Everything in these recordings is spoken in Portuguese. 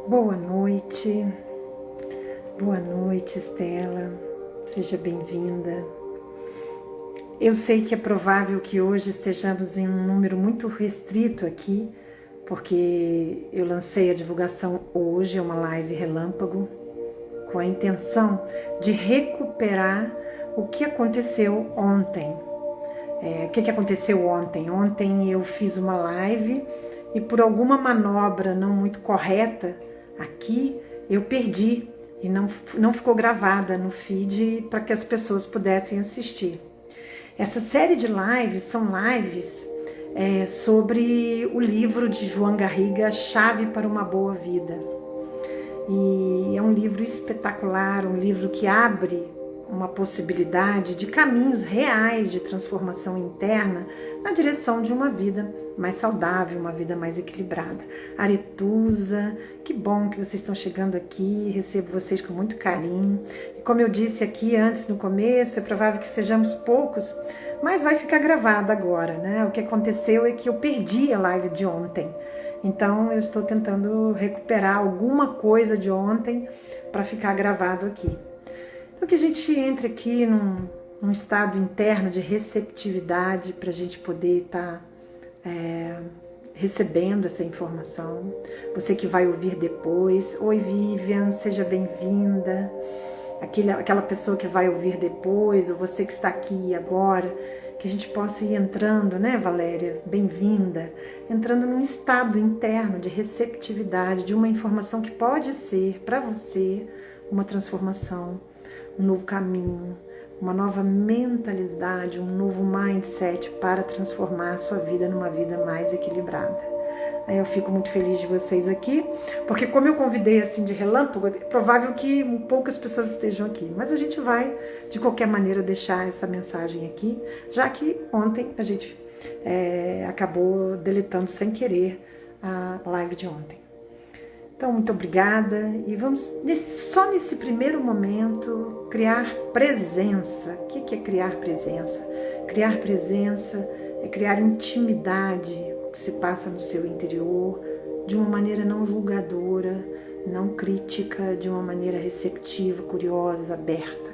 Boa noite, Estela, seja bem-vinda. Eu sei que é provável que hoje estejamos em um número muito restrito aqui, porque eu lancei a divulgação hoje, é uma live relâmpago, com a intenção de recuperar o que aconteceu ontem. O que aconteceu ontem? Ontem eu fiz uma live e por alguma manobra não muito correta aqui, eu perdi e não ficou gravada no feed para que as pessoas pudessem assistir. Essa série de lives são lives sobre o livro de João Garriga, Chave para uma Boa Vida. E é um livro espetacular, um livro que abre uma possibilidade de caminhos reais de transformação interna na direção de uma vida mais saudável, uma vida mais equilibrada. Aretusa, que bom que vocês estão chegando aqui, recebo vocês com muito carinho. E como eu disse aqui antes, no começo, é provável que sejamos poucos, mas vai ficar gravado agora, né? O que aconteceu é que eu perdi a live de ontem. Então eu estou tentando recuperar alguma coisa de ontem para ficar gravado aqui. Então que a gente entre aqui num estado interno de receptividade para a gente poder estar recebendo essa informação. Você que vai ouvir depois, oi Vivian, seja bem-vinda. Aquela pessoa que vai ouvir depois, ou você que está aqui agora, que a gente possa ir entrando, né, Valéria? Bem-vinda. Entrando num estado interno de receptividade de uma informação que pode ser para você uma transformação, um novo caminho, uma nova mentalidade, um novo mindset para transformar a sua vida numa vida mais equilibrada. Aí eu fico muito feliz de vocês aqui, porque como eu convidei assim de relâmpago, é provável que poucas pessoas estejam aqui, mas a gente vai de qualquer maneira deixar essa mensagem aqui, já que ontem a gente acabou deletando sem querer a live de ontem. Então, muito obrigada e vamos, só nesse primeiro momento, criar presença. O que é criar presença? Criar presença é criar intimidade, o que se passa no seu interior, de uma maneira não julgadora, não crítica, de uma maneira receptiva, curiosa, aberta.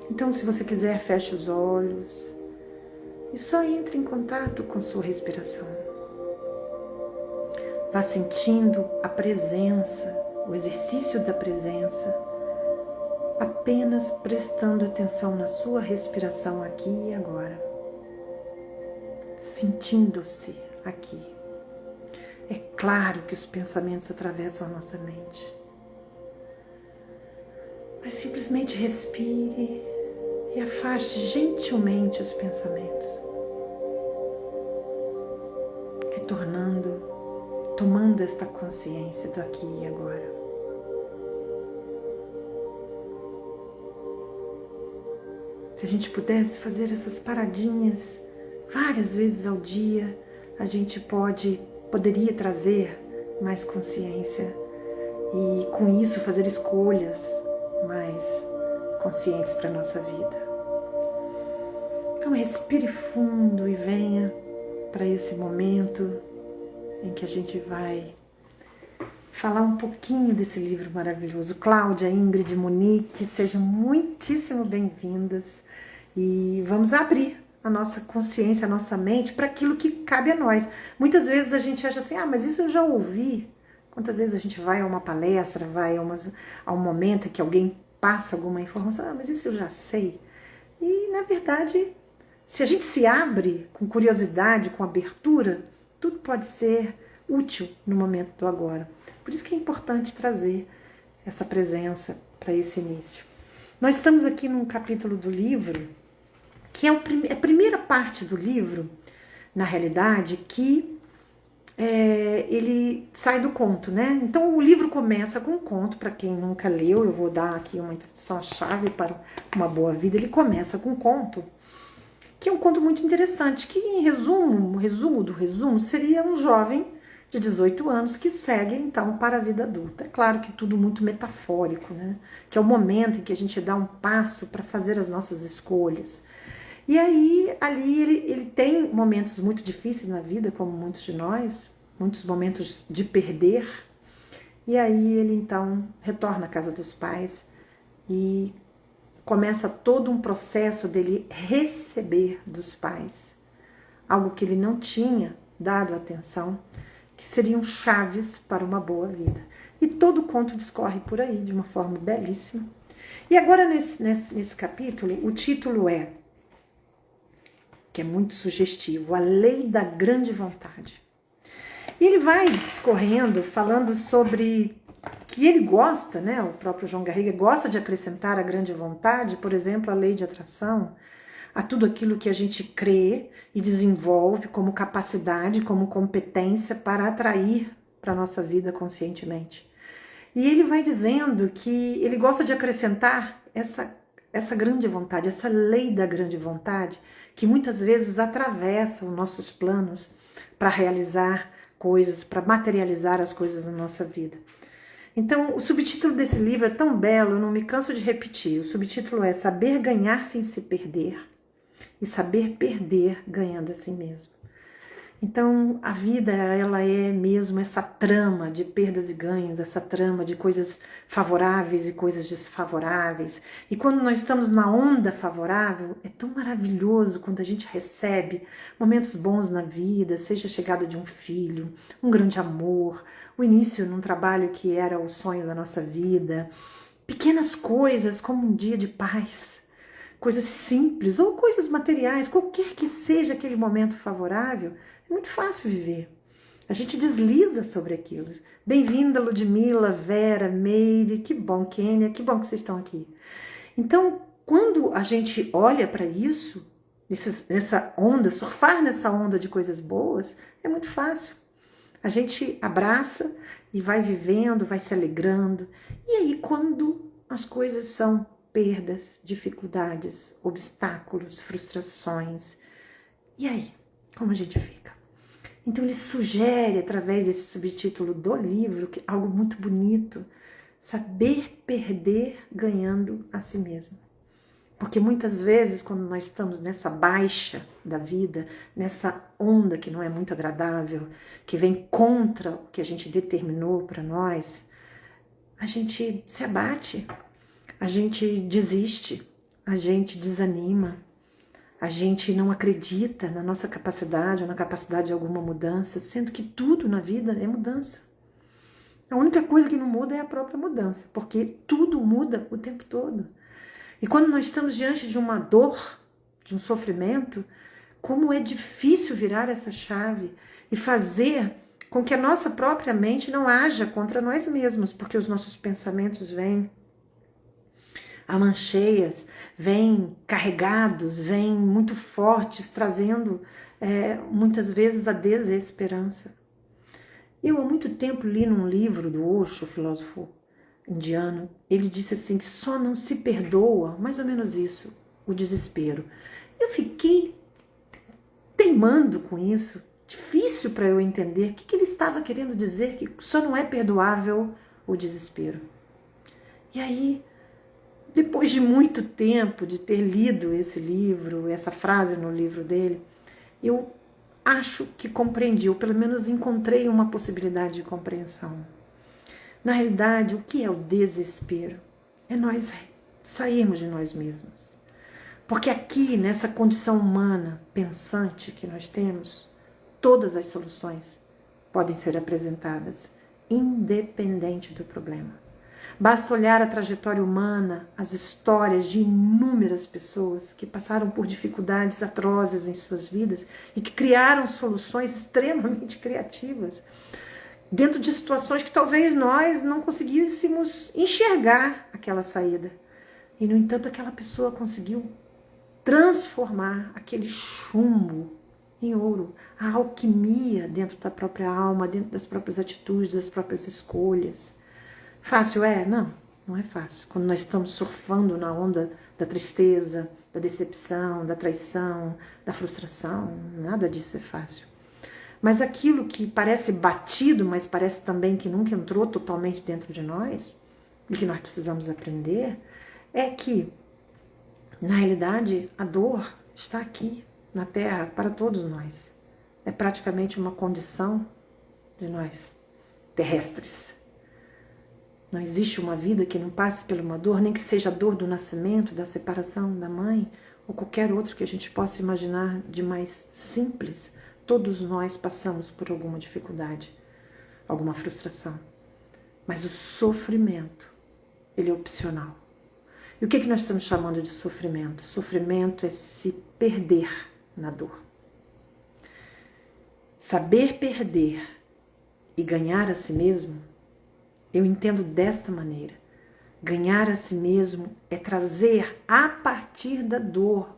Então, se você quiser, feche os olhos e só entre em contato com sua respiração. Vá sentindo a presença, o exercício da presença, apenas prestando atenção na sua respiração aqui e agora, sentindo-se aqui. É claro que os pensamentos atravessam a nossa mente, mas simplesmente respire e afaste gentilmente os pensamentos, retornando, tomando esta consciência do aqui e agora. Se a gente pudesse fazer essas paradinhas várias vezes ao dia, a gente poderia trazer mais consciência e com isso fazer escolhas mais conscientes para a nossa vida. Então respire fundo e venha para esse momento em que a gente vai falar um pouquinho desse livro maravilhoso. Cláudia, Ingrid, Monique, sejam muitíssimo bem-vindas e vamos abrir a nossa consciência, a nossa mente para aquilo que cabe a nós. Muitas vezes a gente acha assim, mas isso eu já ouvi. Quantas vezes a gente vai a uma palestra, vai a um momento em que alguém passa alguma informação, mas isso eu já sei. E, na verdade, se a gente se abre com curiosidade, com abertura, tudo pode ser útil no momento do agora. Por isso que é importante trazer essa presença para esse início. Nós estamos aqui num capítulo do livro, que é a primeira parte do livro, na realidade, que ele sai do conto, né? Então o livro começa com um conto, para quem nunca leu, eu vou dar aqui uma introdução-chave para uma boa vida. Ele começa com um conto, que é um conto muito interessante, que em resumo, o resumo do resumo, seria um jovem de 18 anos que segue então para a vida adulta. É claro que tudo muito metafórico, né? Que é o momento em que a gente dá um passo para fazer as nossas escolhas. E aí, ali ele tem momentos muito difíceis na vida, como muitos de nós, muitos momentos de perder, E aí ele então retorna à casa dos pais e começa todo um processo dele receber dos pais algo que ele não tinha dado atenção, que seriam chaves para uma boa vida. E todo o conto discorre por aí de uma forma belíssima. E agora nesse capítulo, o título que é muito sugestivo, A Lei da Grande Vontade. E ele vai discorrendo, falando sobre que ele gosta, né? O próprio João Garriga gosta de acrescentar a grande vontade, por exemplo, a lei de atração, a tudo aquilo que a gente crê e desenvolve como capacidade, como competência para atrair para a nossa vida conscientemente. E ele vai dizendo que ele gosta de acrescentar essa grande vontade, essa lei da grande vontade, que muitas vezes atravessa os nossos planos para realizar coisas, para materializar as coisas na nossa vida. Então, o subtítulo desse livro é tão belo, eu não me canso de repetir. O subtítulo é Saber Ganhar Sem Se Perder e Saber Perder Ganhando a Si Mesmo. Então, a vida, ela é mesmo essa trama de perdas e ganhos, essa trama de coisas favoráveis e coisas desfavoráveis. E quando nós estamos na onda favorável, é tão maravilhoso quando a gente recebe momentos bons na vida, seja a chegada de um filho, um grande amor, o início num trabalho que era o sonho da nossa vida, pequenas coisas como um dia de paz, coisas simples ou coisas materiais, qualquer que seja aquele momento favorável, é muito fácil viver. A gente desliza sobre aquilo. Bem-vinda, Ludmila, Vera, Meire, que bom, Kênia, que bom que vocês estão aqui. Então, quando a gente olha para isso, nessa onda, surfar nessa onda de coisas boas, é muito fácil. A gente abraça e vai vivendo, vai se alegrando. E aí, quando as coisas são perdas, dificuldades, obstáculos, frustrações, e aí, como a gente fica? Então ele sugere, através desse subtítulo do livro, algo muito bonito, saber perder ganhando a si mesmo. Porque muitas vezes, quando nós estamos nessa baixa da vida, nessa onda que não é muito agradável, que vem contra o que a gente determinou para nós, a gente se abate, a gente desiste, a gente desanima, a gente não acredita na nossa capacidade ou na capacidade de alguma mudança, sendo que tudo na vida é mudança. A única coisa que não muda é a própria mudança, porque tudo muda o tempo todo. E quando nós estamos diante de uma dor, de um sofrimento, como é difícil virar essa chave e fazer com que a nossa própria mente não haja contra nós mesmos, porque os nossos pensamentos vêm amancheias, vêm carregados, vêm muito fortes, trazendo muitas vezes a desesperança. Eu há muito tempo li num livro do Osho, filósofo indiano, ele disse assim que só não se perdoa, mais ou menos isso, o desespero. Eu fiquei teimando com isso, difícil para eu entender o que ele estava querendo dizer, que só não é perdoável o desespero. E aí, depois de muito tempo de ter lido esse livro, essa frase no livro dele, eu acho que compreendi, ou pelo menos encontrei uma possibilidade de compreensão. Na realidade, o que é o desespero? É nós sairmos de nós mesmos. Porque aqui, nessa condição humana, pensante que nós temos, todas as soluções podem ser apresentadas, independente do problema. Basta olhar a trajetória humana, as histórias de inúmeras pessoas que passaram por dificuldades atrozes em suas vidas e que criaram soluções extremamente criativas dentro de situações que talvez nós não conseguíssemos enxergar aquela saída. E, no entanto, aquela pessoa conseguiu transformar aquele chumbo em ouro, a alquimia dentro da própria alma, dentro das próprias atitudes, das próprias escolhas. Fácil é? Não, não é fácil. Quando nós estamos surfando na onda da tristeza, da decepção, da traição, da frustração, nada disso é fácil. Mas aquilo que parece batido, mas parece também que nunca entrou totalmente dentro de nós, e que nós precisamos aprender, é que, na realidade, a dor está aqui, na Terra, para todos nós. É praticamente uma condição de nós, terrestres. Não existe uma vida que não passe por uma dor, nem que seja a dor do nascimento, da separação da mãe, ou qualquer outro que a gente possa imaginar de mais simples. Todos nós passamos por alguma dificuldade, alguma frustração. Mas o sofrimento, ele é opcional. E o que nós estamos chamando de sofrimento? Sofrimento é se perder na dor. Saber perder e ganhar a si mesmo, eu entendo desta maneira. Ganhar a si mesmo é trazer a partir da dor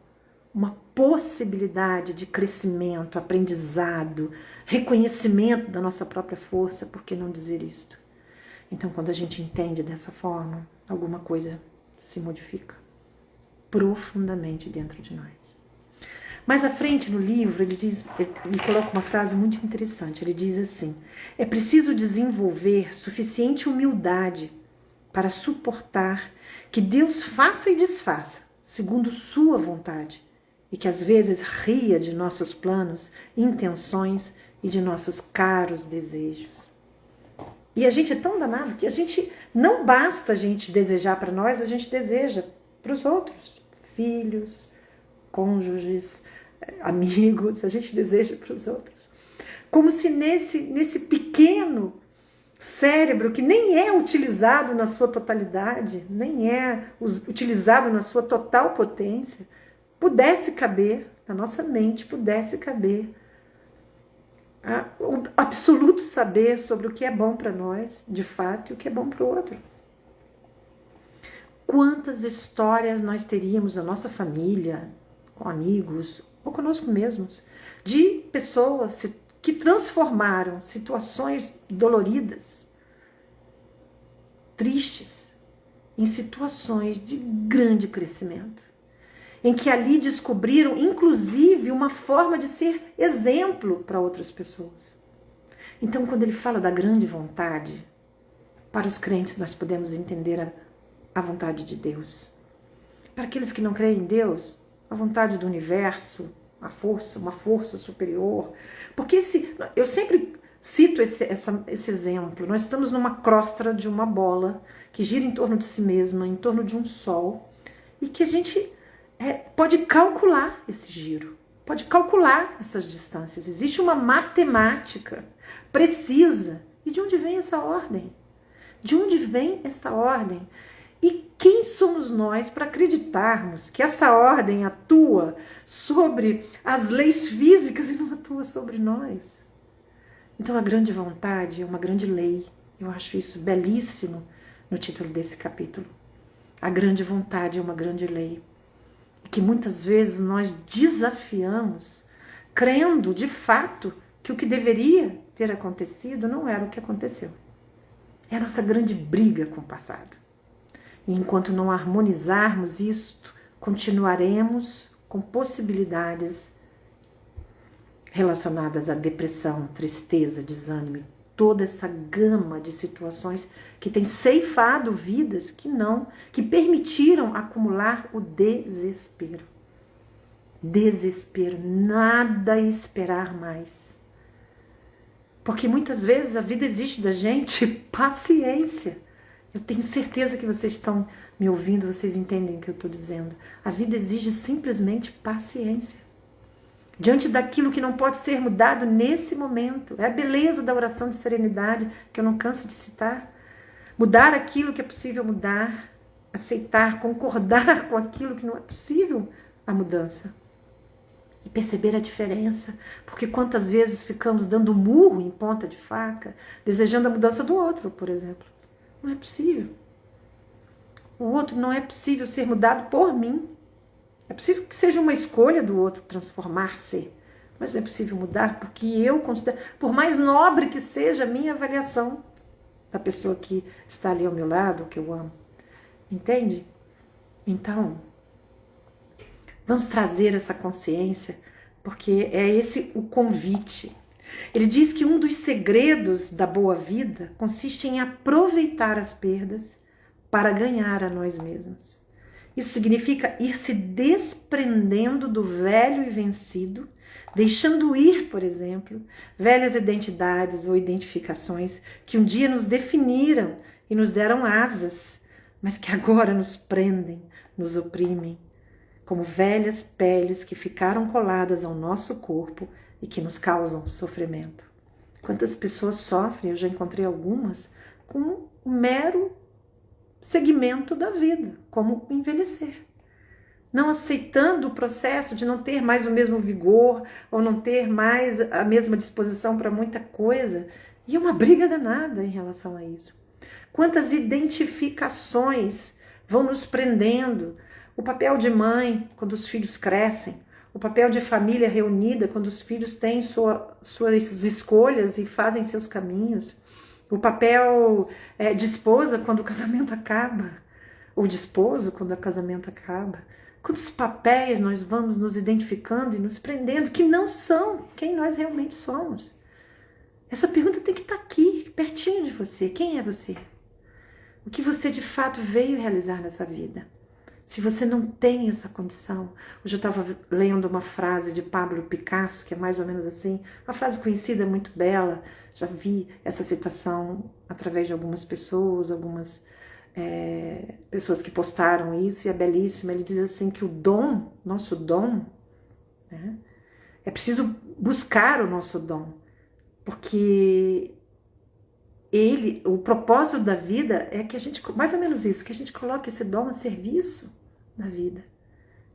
uma possibilidade de crescimento, aprendizado, reconhecimento da nossa própria força, por que não dizer isto? Então, quando a gente entende dessa forma, alguma coisa se modifica profundamente dentro de nós. Mais à frente no livro, ele coloca uma frase muito interessante. Ele diz assim: é preciso desenvolver suficiente humildade para suportar que Deus faça e desfaça, segundo sua vontade, e que às vezes ria de nossos planos, intenções e de nossos caros desejos. E a gente é tão danado que a gente não basta a gente desejar para nós, a gente deseja para os outros, filhos, cônjuges, amigos, a gente deseja para os outros. Como se nesse pequeno cérebro que nem é utilizado na sua totalidade, nem é utilizado na sua total potência, pudesse caber, na nossa mente pudesse caber o absoluto saber sobre o que é bom para nós, de fato, e o que é bom para o outro. Quantas histórias nós teríamos na nossa família, com amigos ou conosco mesmos, de pessoas que transformaram situações doloridas, tristes, em situações de grande crescimento, em que ali descobriram, inclusive, uma forma de ser exemplo para outras pessoas. Então, quando ele fala da grande vontade, para os crentes nós podemos entender a vontade de Deus. Para aqueles que não creem em Deus, a vontade do universo, a força, uma força superior. Porque eu sempre cito esse exemplo. Nós estamos numa crosta de uma bola que gira em torno de si mesma, em torno de um sol, e que a gente pode calcular esse giro, pode calcular essas distâncias. Existe uma matemática precisa. E de onde vem essa ordem? De onde vem essa ordem? E quem somos nós para acreditarmos que essa ordem atua sobre as leis físicas e não atua sobre nós? Então a grande vontade é uma grande lei. Eu acho isso belíssimo no título desse capítulo. A grande vontade é uma grande lei. Que muitas vezes nós desafiamos, crendo de fato que o que deveria ter acontecido não era o que aconteceu. É a nossa grande briga com o passado. E enquanto não harmonizarmos isto, continuaremos com possibilidades relacionadas à depressão, tristeza, desânimo, toda essa gama de situações que tem ceifado vidas que permitiram acumular o desespero. Desespero, nada esperar mais. Porque muitas vezes a vida exige da gente paciência. Eu tenho certeza que vocês estão me ouvindo, vocês entendem o que eu estou dizendo. A vida exige simplesmente paciência. Diante daquilo que não pode ser mudado nesse momento. É a beleza da oração de serenidade, que eu não canso de citar. Mudar aquilo que é possível mudar, aceitar, concordar com aquilo que não é possível a mudança. E perceber a diferença, porque quantas vezes ficamos dando murro em ponta de faca, desejando a mudança do outro, por exemplo. Não é possível. O outro não é possível ser mudado por mim. É possível que seja uma escolha do outro transformar-se, mas não é possível mudar porque eu considero, por mais nobre que seja a minha avaliação da pessoa que está ali ao meu lado, que eu amo. Entende? Então, vamos trazer essa consciência, porque é esse o convite. Ele diz que um dos segredos da boa vida consiste em aproveitar as perdas para ganhar a nós mesmos. Isso significa ir se desprendendo do velho e vencido, deixando ir, por exemplo, velhas identidades ou identificações que um dia nos definiram e nos deram asas, mas que agora nos prendem, nos oprimem, como velhas peles que ficaram coladas ao nosso corpo e que nos causam sofrimento. Quantas pessoas sofrem, eu já encontrei algumas, com um mero segmento da vida, como envelhecer. Não aceitando o processo de não ter mais o mesmo vigor ou não ter mais a mesma disposição para muita coisa. E é uma briga danada em relação a isso. Quantas identificações vão nos prendendo. O papel de mãe, quando os filhos crescem. O papel de família reunida, quando os filhos têm suas escolhas e fazem seus caminhos. O papel de esposa, quando o casamento acaba. Ou de esposo, quando o casamento acaba. Quantos papéis nós vamos nos identificando e nos prendendo que não são quem nós realmente somos? Essa pergunta tem que estar aqui, pertinho de você. Quem é você? O que você de fato veio realizar nessa vida? Se você não tem essa condição... Hoje eu estava lendo uma frase de Pablo Picasso, que é mais ou menos assim, uma frase conhecida, muito bela. Já vi essa citação através de algumas pessoas, pessoas que postaram isso, e é belíssima. Ele diz assim que o dom, nosso dom, né, é preciso buscar o nosso dom, porque o propósito da vida é que a gente, mais ou menos isso, que a gente coloque esse dom a serviço da vida.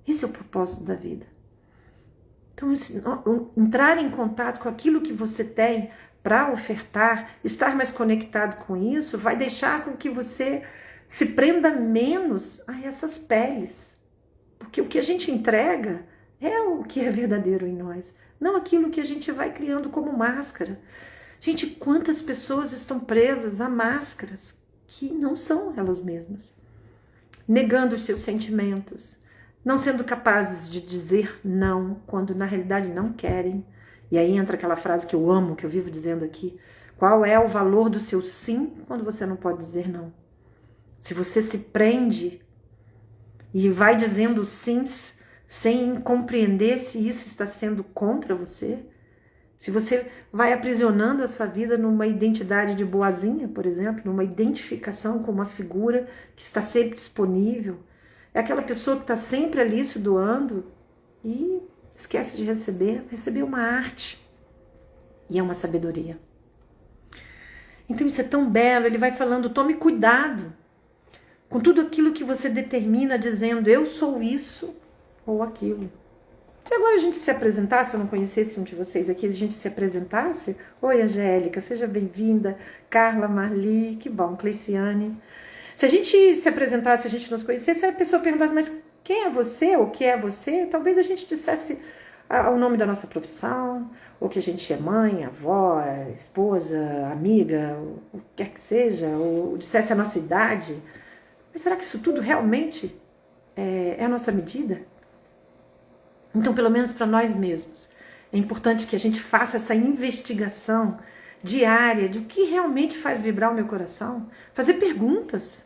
Esse é o propósito da vida. Então, entrar em contato com aquilo que você tem para ofertar, estar mais conectado com isso, vai deixar com que você se prenda menos a essas peles. Porque o que a gente entrega é o que é verdadeiro em nós, não aquilo que a gente vai criando como máscara. Gente, quantas pessoas estão presas a máscaras que não são elas mesmas, negando os seus sentimentos, não sendo capazes de dizer não, quando na realidade não querem. E aí entra aquela frase que eu amo, que eu vivo dizendo aqui: qual é o valor do seu sim quando você não pode dizer não? Se você se prende e vai dizendo sims sem compreender se isso está sendo contra você, se você vai aprisionando a sua vida numa identidade de boazinha, por exemplo, numa identificação com uma figura que está sempre disponível, é aquela pessoa que está sempre ali se doando e esquece de receber uma arte e é uma sabedoria. Então isso é tão belo, ele vai falando, tome cuidado com tudo aquilo que você determina dizendo, eu sou isso ou aquilo. Se agora a gente se apresentasse, eu não conhecesse um de vocês aqui, a gente se apresentasse, oi Angélica, seja bem-vinda, Carla, Marli, que bom, Cleiciane. Se a gente se apresentasse, a gente nos conhecesse, a pessoa perguntasse, mas quem é você, ou o que é você? Talvez a gente dissesse o nome da nossa profissão, ou que a gente é mãe, avó, esposa, amiga, o que quer que seja, ou dissesse a nossa idade. Mas será que isso tudo realmente é a nossa medida? Então, pelo menos para nós mesmos, é importante que a gente faça essa investigação diária de o que realmente faz vibrar o meu coração, fazer perguntas.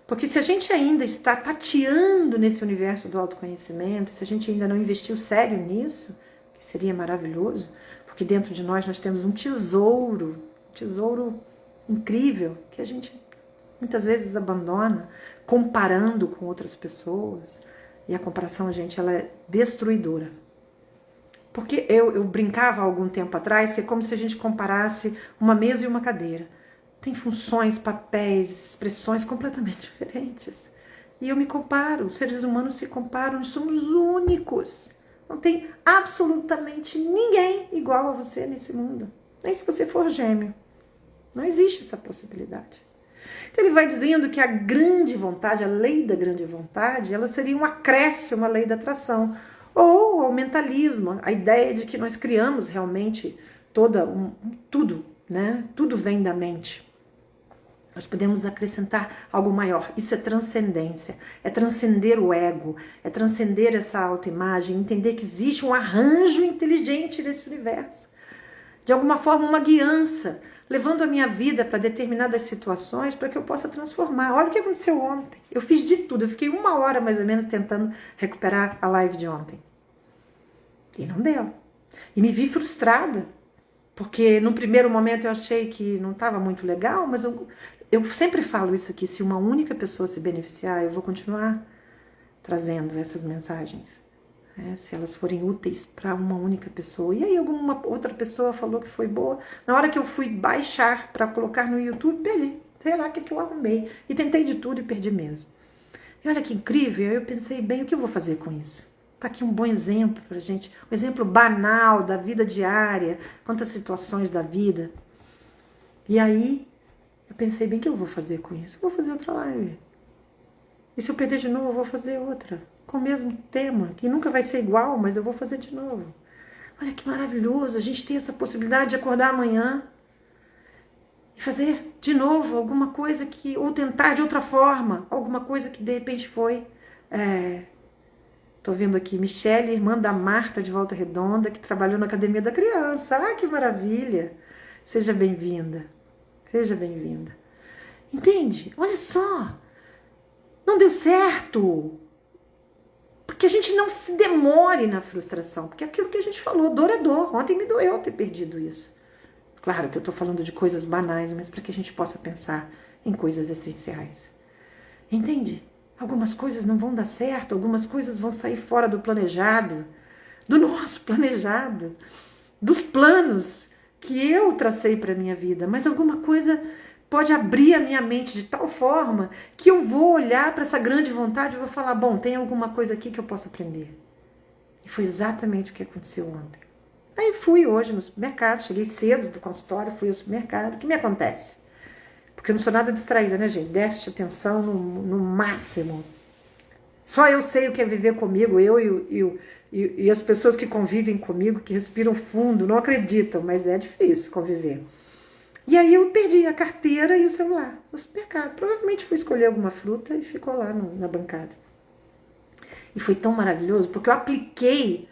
Porque se a gente ainda está tateando nesse universo do autoconhecimento, se a gente ainda não investiu sério nisso, que seria maravilhoso, porque dentro de nós temos um tesouro incrível, que a gente muitas vezes abandona, comparando com outras pessoas. E a comparação, gente, ela é destruidora. Porque eu brincava há algum tempo atrás que é como se a gente comparasse uma mesa e uma cadeira. Tem funções, papéis, expressões completamente diferentes. E eu me comparo, os seres humanos se comparam, nós somos únicos. Não tem absolutamente ninguém igual a você nesse mundo. Nem se você for gêmeo. Não existe essa possibilidade. Então ele vai dizendo que a grande vontade, a lei da grande vontade, ela seria um acréscimo à lei da atração. Ou ao mentalismo, a ideia de que nós criamos realmente tudo, né? Tudo vem da mente. Nós podemos acrescentar algo maior. Isso é transcendência, é transcender o ego, é transcender essa autoimagem, entender que existe um arranjo inteligente nesse universo. De alguma forma, uma guiança, levando a minha vida para determinadas situações para que eu possa transformar. Olha o que aconteceu ontem. Eu fiz de tudo, eu fiquei 1 hora mais ou menos tentando recuperar a live de ontem. E não deu. E me vi frustrada, porque no primeiro momento eu achei que não estava muito legal, mas eu sempre falo isso aqui, se uma única pessoa se beneficiar, eu vou continuar trazendo essas mensagens. Se elas forem úteis para uma única pessoa. E aí alguma outra pessoa falou que foi boa. Na hora que eu fui baixar para colocar no YouTube, perdi. Sei lá o que eu arrumei. E tentei de tudo e perdi mesmo. E olha que incrível, eu pensei bem, o que eu vou fazer com isso? Tá aqui um bom exemplo pra gente. Um exemplo banal da vida diária, quantas situações da vida. E aí, eu pensei bem, o que eu vou fazer com isso? Eu vou fazer outra live. E se eu perder de novo, eu vou fazer outra. Com o mesmo tema, que nunca vai ser igual, mas eu vou fazer de novo. Olha que maravilhoso a gente ter essa possibilidade de acordar amanhã e fazer de novo alguma coisa que, ou tentar de outra forma, alguma coisa que de repente foi. Tô vendo aqui, Michele, irmã da Marta de Volta Redonda, que trabalhou na Academia da Criança. Ah, que maravilha! Seja bem-vinda. Seja bem-vinda. Entende? Olha só. Não deu certo. Porque a gente não se demore na frustração. Porque aquilo que a gente falou, dor é dor. Ontem me doeu ter perdido isso. Claro que eu estou falando de coisas banais, mas para que a gente possa pensar em coisas essenciais. Entende? Algumas coisas não vão dar certo, algumas coisas vão sair fora do planejado, do nosso planejado, dos planos que eu tracei para a minha vida. Mas alguma coisa pode abrir a minha mente de tal forma que eu vou olhar para essa grande vontade e vou falar, bom, tem alguma coisa aqui que eu posso aprender. E foi exatamente o que aconteceu ontem. Aí fui hoje no supermercado, cheguei cedo do consultório, fui ao supermercado. O que me acontece? Porque eu não sou nada distraída, né, gente? Déficit de atenção no máximo. Só eu sei o que é viver comigo, eu e as pessoas que convivem comigo, que respiram fundo, não acreditam, mas é difícil conviver. E aí eu perdi a carteira e o celular no supermercado. Provavelmente fui escolher alguma fruta e ficou lá na bancada. E foi tão maravilhoso, porque eu apliquei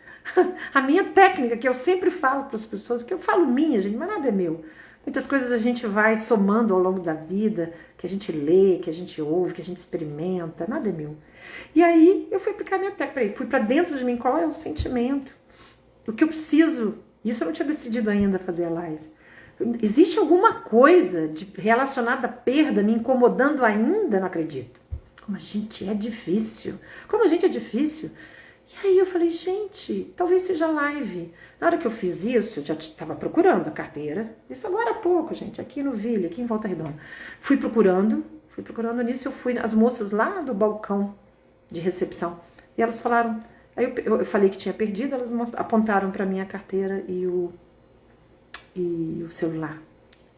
a minha técnica, que eu sempre falo para as pessoas, que eu falo minha, gente, mas nada é meu. Muitas coisas a gente vai somando ao longo da vida, que a gente lê, que a gente ouve, que a gente experimenta, nada é meu. E aí eu fui aplicar a minha técnica, fui para dentro de mim, qual é o sentimento, o que eu preciso. Isso eu não tinha decidido ainda fazer a live. Existe alguma coisa relacionada à perda me incomodando ainda? Não acredito. Como a gente é difícil. Como a gente é difícil. E aí eu falei, gente, talvez seja live. Na hora que eu fiz isso, eu já estava procurando a carteira. Isso agora há pouco, gente, aqui no Ville, aqui em Volta Redonda. Fui procurando nisso, eu fui as moças lá do balcão de recepção. E elas falaram, aí eu falei que tinha perdido, elas apontaram para mim a carteira e o celular.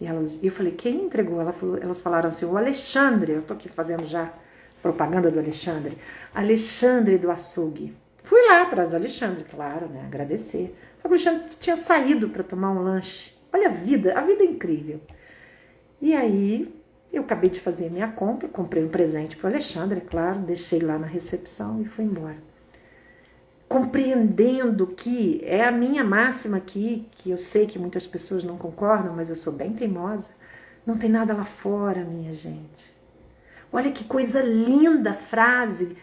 E eu falei, quem entregou? Elas falaram assim, o Alexandre, eu tô aqui fazendo já propaganda do Alexandre. Alexandre do açougue. Fui lá atrás do Alexandre, claro, né? Agradecer. Só que o Alexandre tinha saído para tomar um lanche. Olha a vida é incrível. E aí, eu acabei de fazer minha compra, comprei um presente para o Alexandre, claro, deixei lá na recepção e fui embora. Compreendendo que é a minha máxima aqui, que eu sei que muitas pessoas não concordam, mas eu sou bem teimosa, não tem nada lá fora, minha gente. Olha que coisa linda a frase,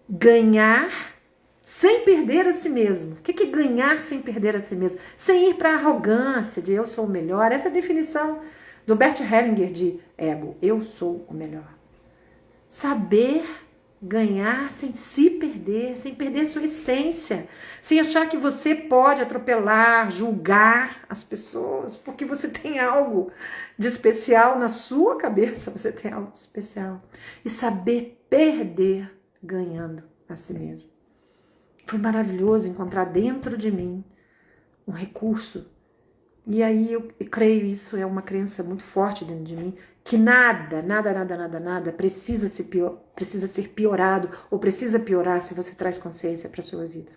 ganhar sem perder a si mesmo. O que é ganhar sem perder a si mesmo? Sem ir para a arrogância de eu sou o melhor. Essa é a definição do Bert Hellinger de ego. Eu sou o melhor. Saber ganhar sem se perder, sem perder sua essência, sem achar que você pode atropelar, julgar as pessoas, porque você tem algo de especial na sua cabeça, você tem algo de especial. E saber perder ganhando a si mesmo. Foi maravilhoso encontrar dentro de mim um recurso. E aí eu creio, isso é uma crença muito forte dentro de mim, que nada precisa ser piorado ou precisa piorar se você traz consciência para a sua vida.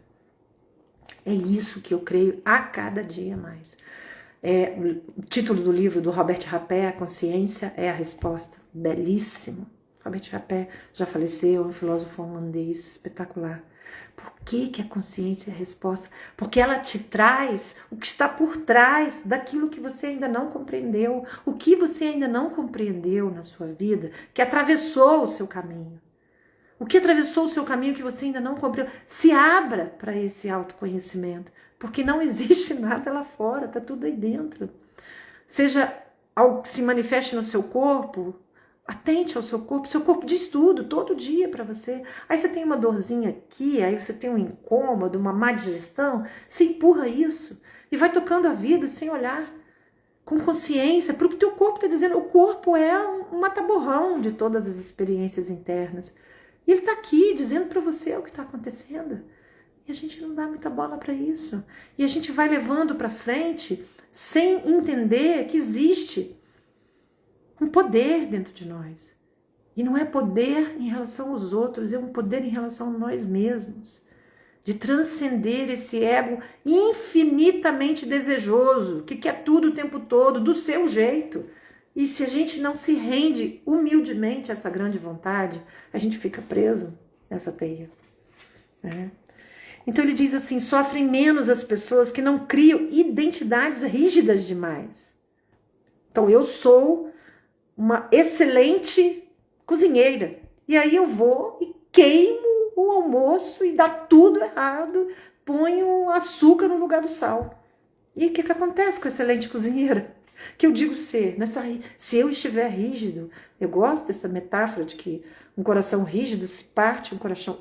É isso que eu creio a cada dia mais. O título do livro do Robert Rappé, A Consciência é a Resposta. Belíssimo. Robert Rappé já faleceu, um filósofo holandês espetacular. Por que a consciência é a resposta? Porque ela te traz o que está por trás daquilo que você ainda não compreendeu, o que você ainda não compreendeu na sua vida, que atravessou o seu caminho. O que atravessou o seu caminho que você ainda não compreendeu. Se abra para esse autoconhecimento, porque não existe nada lá fora, está tudo aí dentro. Seja algo que se manifeste no seu corpo, Atente ao seu corpo diz tudo, todo dia para você. Aí você tem uma dorzinha aqui, aí você tem um incômodo, uma má digestão, você empurra isso e vai tocando a vida sem olhar, com consciência, porque o teu corpo está dizendo, o corpo é um mata-borrão de todas as experiências internas. E ele está aqui dizendo para você o que está acontecendo. E a gente não dá muita bola para isso. E a gente vai levando para frente sem entender que existe um poder dentro de nós. E não é poder em relação aos outros, é um poder em relação a nós mesmos. De transcender esse ego infinitamente desejoso, que quer tudo o tempo todo, do seu jeito. E se a gente não se rende humildemente a essa grande vontade, a gente fica preso nessa teia. Né? Então ele diz assim, sofrem menos as pessoas que não criam identidades rígidas demais. Então eu sou uma excelente cozinheira. E aí eu vou e queimo o almoço e dá tudo errado, ponho açúcar no lugar do sal. E o que acontece com a excelente cozinheira? Que eu digo ser, se eu estiver rígido, eu gosto dessa metáfora de que um coração rígido se parte, um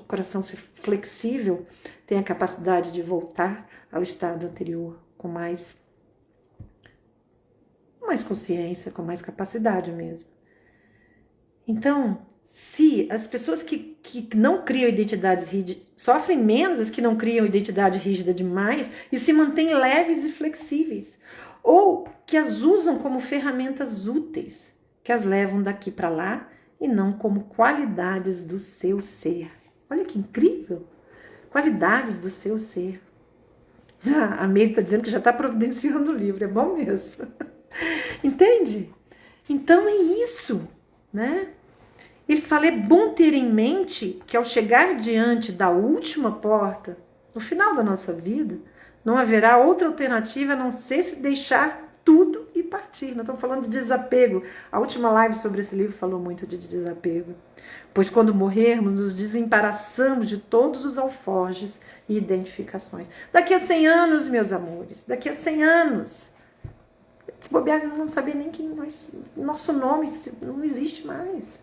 coração flexível tem a capacidade de voltar ao estado anterior com mais consciência, com mais capacidade mesmo. Então, se as pessoas que não criam identidades rígidas, sofrem menos as que não criam identidade rígida demais e se mantêm leves e flexíveis, ou que as usam como ferramentas úteis, que as levam daqui para lá e não como qualidades do seu ser. Olha que incrível! Qualidades do seu ser. A Meire está dizendo que já está providenciando o livro, é bom mesmo. Entende? Então é isso, né? Ele fala, é bom ter em mente que ao chegar diante da última porta, no final da nossa vida, não haverá outra alternativa a não ser se deixar tudo e partir. Nós estamos falando de desapego. A última live sobre esse livro falou muito de desapego. Pois quando morrermos, nos desembaraçamos de todos os alforjes e identificações. Daqui a 100 anos, meus amores, daqui a 100 anos, se bobear, não sabia nem quem nosso nome não existe mais.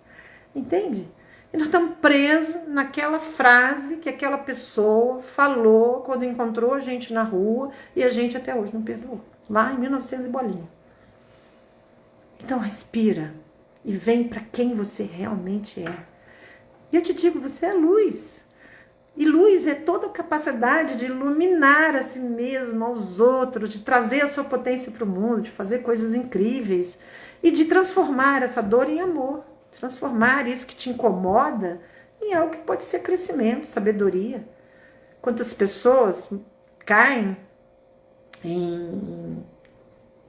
Entende? E nós estamos presos naquela frase que aquela pessoa falou quando encontrou a gente na rua e a gente até hoje não perdoou. Lá em 1900 e bolinha. Então respira e vem para quem você realmente é. E eu te digo, você é luz. E luz é toda a capacidade de iluminar a si mesmo, aos outros, de trazer a sua potência para o mundo, de fazer coisas incríveis e de transformar essa dor em amor. Transformar isso que te incomoda em algo que pode ser crescimento, sabedoria. Quantas pessoas caem em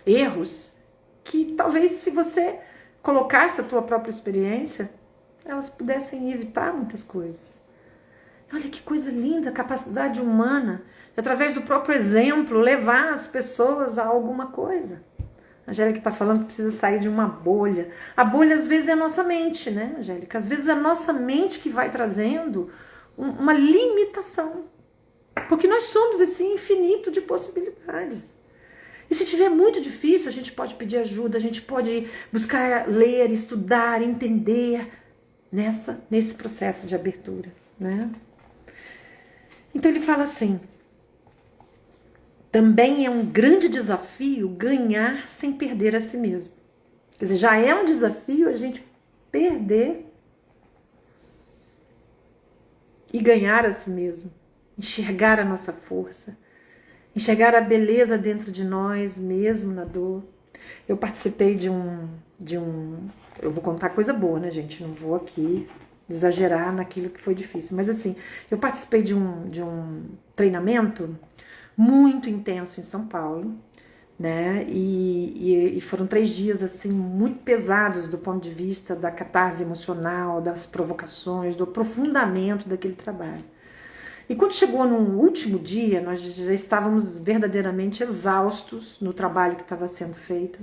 erros que talvez se você colocasse a tua própria experiência, elas pudessem evitar muitas coisas. Olha que coisa linda, a capacidade humana de, através do próprio exemplo, levar as pessoas a alguma coisa. A Angélica está falando que precisa sair de uma bolha. A bolha, às vezes, é a nossa mente, né, Angélica? Às vezes é a nossa mente que vai trazendo uma limitação. Porque nós somos esse infinito de possibilidades. E se tiver muito difícil, a gente pode pedir ajuda, a gente pode buscar ler, estudar, entender nesse processo de abertura, né? Então ele fala assim, também é um grande desafio ganhar sem perder a si mesmo. Quer dizer, já é um desafio a gente perder e ganhar a si mesmo. Enxergar a nossa força. Enxergar a beleza dentro de nós, mesmo na dor. Eu participei de um... Eu vou contar coisa boa, né, gente? Não vou aqui exagerar naquilo que foi difícil. Mas assim, eu participei de um treinamento muito intenso em São Paulo, né? E foram 3 dias assim muito pesados do ponto de vista da catarse emocional, das provocações, do aprofundamento daquele trabalho. E quando chegou no último dia, nós já estávamos verdadeiramente exaustos no trabalho que estava sendo feito.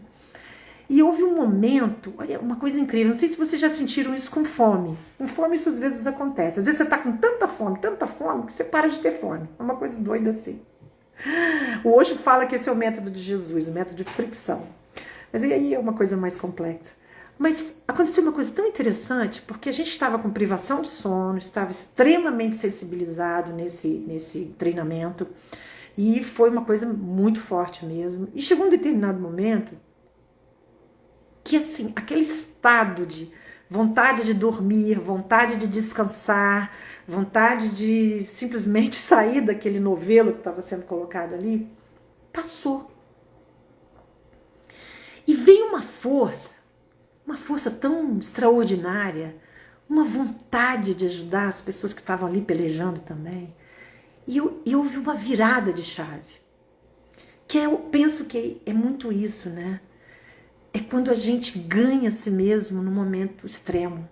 E houve um momento, olha, uma coisa incrível, não sei se vocês já sentiram isso com fome. Com fome isso às vezes acontece. Às vezes você está com tanta fome, que você para de ter fome. É uma coisa doida assim. O Osho fala que esse é o método de Jesus, o método de fricção. Mas aí é uma coisa mais complexa. Mas aconteceu uma coisa tão interessante, porque a gente estava com privação de sono, estava extremamente sensibilizado nesse treinamento, e foi uma coisa muito forte mesmo. E chegou um determinado momento que, assim, aquele estado de vontade de dormir, vontade de descansar, vontade de simplesmente sair daquele novelo que estava sendo colocado ali, passou. E veio uma força tão extraordinária, uma vontade de ajudar as pessoas que estavam ali pelejando também. E houve uma virada de chave. Que eu penso que é muito isso, né? É quando a gente ganha a si mesmo no momento extremo.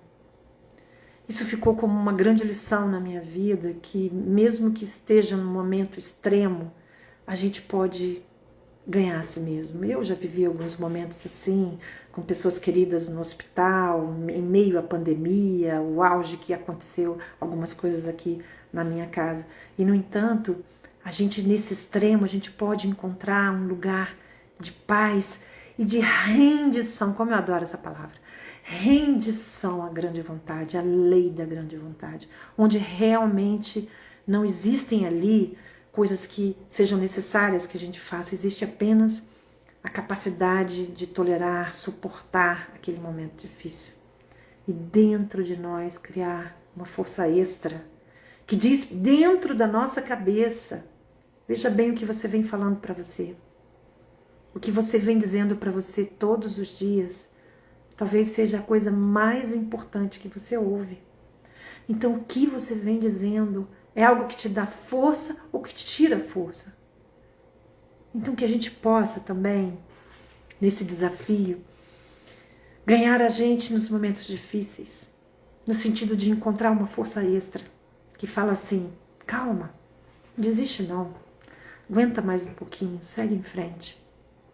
Isso ficou como uma grande lição na minha vida, que mesmo que esteja num momento extremo, a gente pode ganhar a si mesmo. Eu já vivi alguns momentos assim, com pessoas queridas no hospital, em meio à pandemia, o auge que aconteceu, algumas coisas aqui na minha casa. E, no entanto, a gente nesse extremo, a gente pode encontrar um lugar de paz e de rendição, como eu adoro essa palavra, rendição à grande vontade, à lei da grande vontade, onde realmente não existem ali coisas que sejam necessárias que a gente faça, existe apenas a capacidade de tolerar, suportar aquele momento difícil. E dentro de nós criar uma força extra, que diz dentro da nossa cabeça, veja bem o que você vem falando para você, o que você vem dizendo para você todos os dias, talvez seja a coisa mais importante que você ouve. Então, o que você vem dizendo é algo que te dá força ou que te tira força. Então, que a gente possa também, nesse desafio, ganhar a gente nos momentos difíceis, no sentido de encontrar uma força extra, que fala assim, calma, não desiste não, aguenta mais um pouquinho, segue em frente.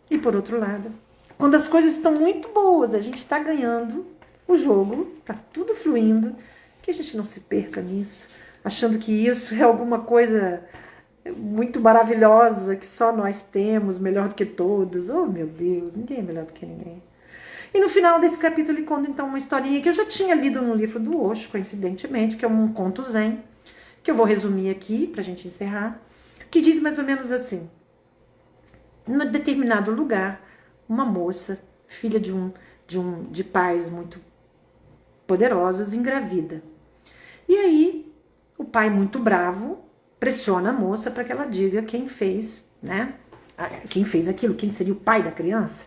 E por outro lado, quando as coisas estão muito boas, a gente está ganhando o jogo, está tudo fluindo, que a gente não se perca nisso, achando que isso é alguma coisa muito maravilhosa, que só nós temos, melhor do que todos. Oh, meu Deus, ninguém é melhor do que ninguém. E no final desse capítulo ele conta então uma historinha que eu já tinha lido no livro do Osho, coincidentemente, que é um conto zen, que eu vou resumir aqui para a gente encerrar, que diz mais ou menos assim: em um determinado lugar, uma moça, filha de pais muito poderosos, engravida. E aí, o pai, muito bravo, pressiona a moça para que ela diga quem fez, né? Quem fez aquilo, quem seria o pai da criança.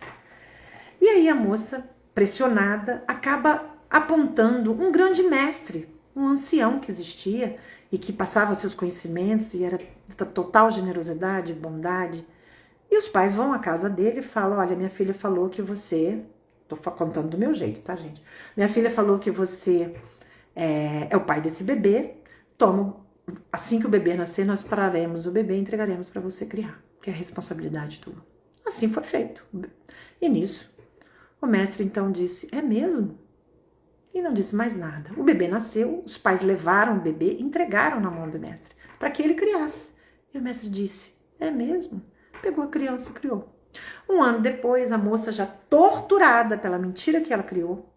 E aí a moça, pressionada, acaba apontando um grande mestre, um ancião que existia e que passava seus conhecimentos e era de total generosidade, bondade. E os pais vão à casa dele e falam: olha, minha filha falou que você... Tô contando do meu jeito, tá, gente? Minha filha falou que você é o pai desse bebê. Toma, assim que o bebê nascer, nós traremos o bebê e entregaremos para você criar, que é a responsabilidade tua. Assim foi feito. E nisso, o mestre então disse: é mesmo? E não disse mais nada. O bebê nasceu, os pais levaram o bebê e entregaram na mão do mestre, para que ele criasse. E o mestre disse: é mesmo? Pegou a criança e criou. Um ano depois, a moça, já torturada pela mentira que ela criou,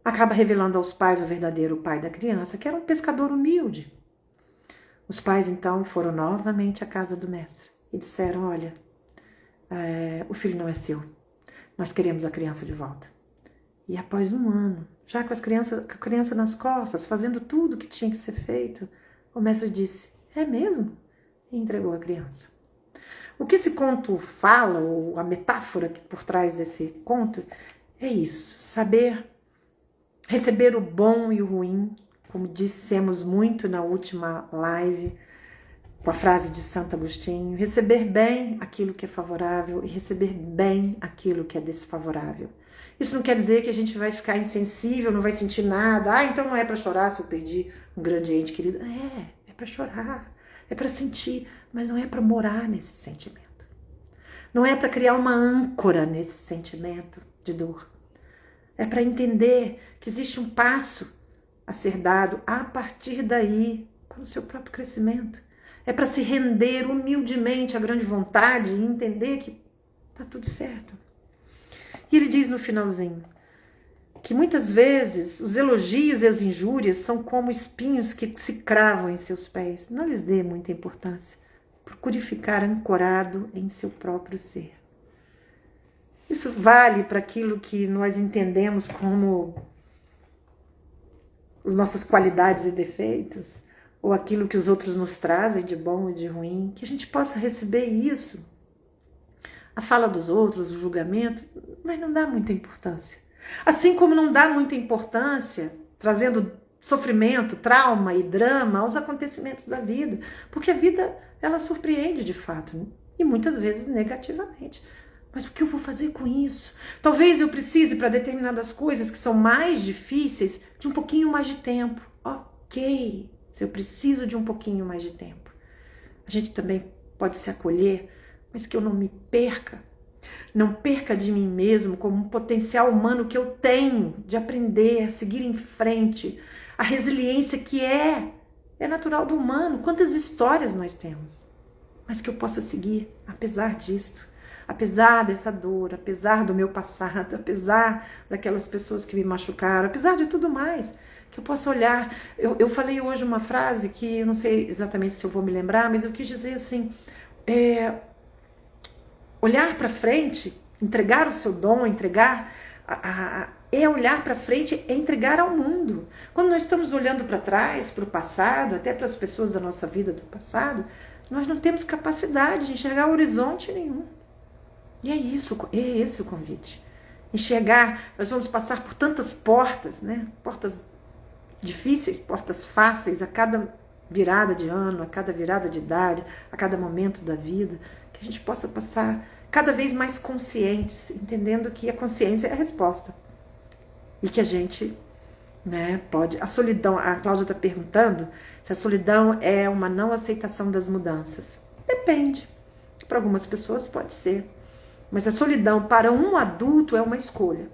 acaba revelando aos pais o verdadeiro pai da criança, que era um pescador humilde. Os pais, então, foram novamente à casa do mestre e disseram: olha, o filho não é seu, nós queremos a criança de volta. E após um ano, já com a criança nas costas, fazendo tudo o que tinha que ser feito, o mestre disse: é mesmo? E entregou a criança. O que esse conto fala, ou a metáfora por trás desse conto, é isso: saber receber o bom e o ruim, como dissemos muito na última live, com a frase de Santo Agostinho, receber bem aquilo que é favorável e receber bem aquilo que é desfavorável. Isso não quer dizer que a gente vai ficar insensível, não vai sentir nada. Então não é para chorar se eu perdi um grande ente querido. É para chorar, é para sentir, mas não é para morar nesse sentimento. Não é para criar uma âncora nesse sentimento de dor. É para entender que existe um passo a ser dado a partir daí para o seu próprio crescimento. É para se render humildemente à grande vontade e entender que está tudo certo. E ele diz no finalzinho: que muitas vezes os elogios e as injúrias são como espinhos que se cravam em seus pés. Não lhes dê muita importância. Procure ficar ancorado em seu próprio ser. Isso vale para aquilo que nós entendemos como as nossas qualidades e defeitos, ou aquilo que os outros nos trazem de bom e de ruim, que a gente possa receber isso. A fala dos outros, o julgamento, mas não dá muita importância. Assim como não dá muita importância, trazendo sofrimento, trauma e drama aos acontecimentos da vida, porque a vida, ela surpreende de fato, e muitas vezes negativamente. Mas o que eu vou fazer com isso? Talvez eu precise, para determinadas coisas que são mais difíceis, de um pouquinho mais de tempo. Ok, se eu preciso de um pouquinho mais de tempo. A gente também pode se acolher, mas que eu não me perca. Não perca de mim mesmo como um potencial humano que eu tenho de aprender, a seguir em frente. A resiliência que é natural do humano. Quantas histórias nós temos. Mas que eu possa seguir, apesar disto. Apesar dessa dor, apesar do meu passado, apesar daquelas pessoas que me machucaram, apesar de tudo mais, que eu possa olhar. Eu falei hoje uma frase que eu não sei exatamente se eu vou me lembrar, mas eu quis dizer assim, olhar para frente, entregar o seu dom, entregar, olhar para frente, é entregar ao mundo. Quando nós estamos olhando para trás, para o passado, até para as pessoas da nossa vida do passado, nós não temos capacidade de enxergar horizonte nenhum. E é esse o convite. Enxergar, nós vamos passar por tantas portas, né? Portas difíceis, portas fáceis, a cada virada de ano, a cada virada de idade, a cada momento da vida, que a gente possa passar cada vez mais conscientes, entendendo que a consciência é a resposta. E que a gente, né, pode... A solidão, a Cláudia está perguntando se a solidão é uma não aceitação das mudanças. Depende. Para algumas pessoas pode ser. Mas a solidão para um adulto é uma escolha.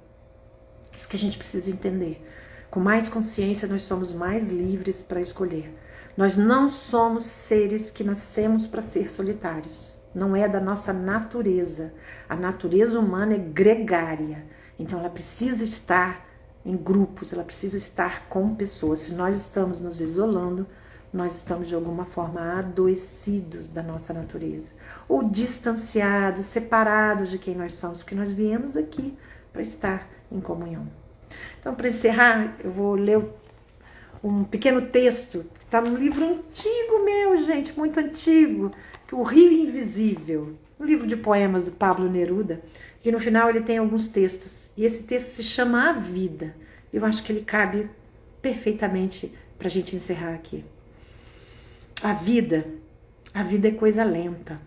Isso que a gente precisa entender. Com mais consciência, nós somos mais livres para escolher. Nós não somos seres que nascemos para ser solitários. Não é da nossa natureza. A natureza humana é gregária. Então ela precisa estar em grupos, ela precisa estar com pessoas. Se nós estamos nos isolando, nós estamos de alguma forma adoecidos da nossa natureza. Ou distanciados, separados de quem nós somos, porque nós viemos aqui para estar em comunhão. Então, para encerrar, eu vou ler um pequeno texto que está num livro antigo meu, gente, muito antigo, que é O Rio Invisível, um livro de poemas do Pablo Neruda, que no final ele tem alguns textos. E esse texto se chama A Vida. Eu acho que ele cabe perfeitamente para a gente encerrar aqui. A vida é coisa lenta,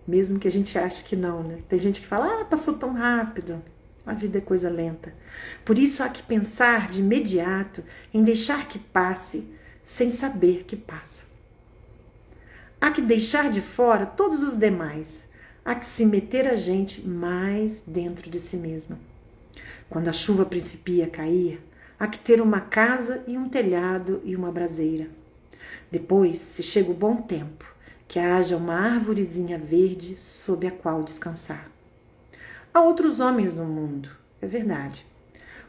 mesmo que a gente ache que não, né? Tem gente que fala, passou tão rápido. A vida é coisa lenta. Por isso há que pensar de imediato em deixar que passe, sem saber que passa. Há que deixar de fora todos os demais. Há que se meter a gente mais dentro de si mesma. Quando a chuva principia a cair, há que ter uma casa e um telhado e uma braseira. Depois, se chega o bom tempo, que haja uma árvorezinha verde sob a qual descansar. Há outros homens no mundo, é verdade.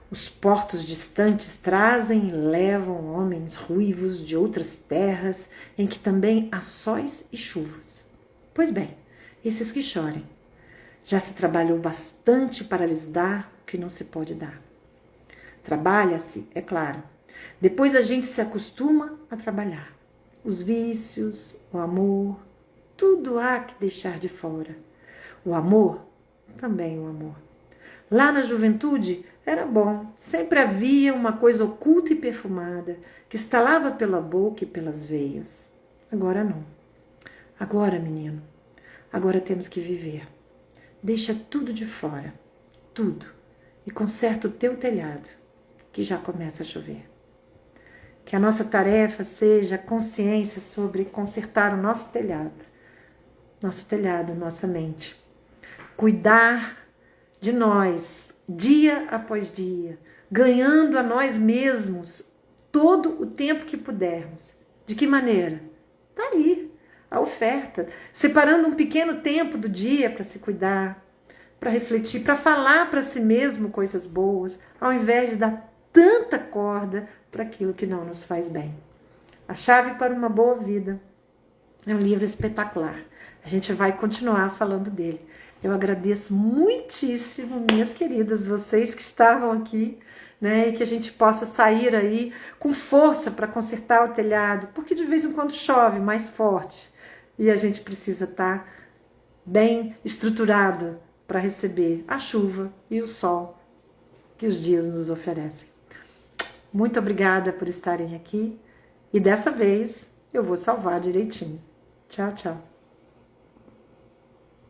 Os portos distantes trazem e levam homens ruivos de outras terras em que também há sóis e chuvas. Pois bem, esses que chorem. Já se trabalhou bastante para lhes dar o que não se pode dar. Trabalha-se, é claro. Depois a gente se acostuma a trabalhar. Os vícios, o amor, tudo há que deixar de fora. O amor, também o amor. Lá na juventude era bom, sempre havia uma coisa oculta e perfumada que estalava pela boca e pelas veias. Agora não. Agora, menino, agora temos que viver. Deixa tudo de fora, tudo, e conserta o teu telhado, que já começa a chover. Que a nossa tarefa seja a consciência sobre consertar o nosso telhado, nossa mente. Cuidar de nós, dia após dia, ganhando a nós mesmos todo o tempo que pudermos. De que maneira? Tá aí, a oferta. Separando um pequeno tempo do dia para se cuidar, para refletir, para falar para si mesmo coisas boas, ao invés de dar tanta corda para aquilo que não nos faz bem. A Chave para uma Boa Vida é um livro espetacular. A gente vai continuar falando dele. Eu agradeço muitíssimo, minhas queridas, vocês que estavam aqui, né, e que a gente possa sair aí com força para consertar o telhado, porque de vez em quando chove mais forte e a gente precisa estar bem estruturado para receber a chuva e o sol que os dias nos oferecem. Muito obrigada por estarem aqui e dessa vez eu vou salvar direitinho. Tchau, tchau.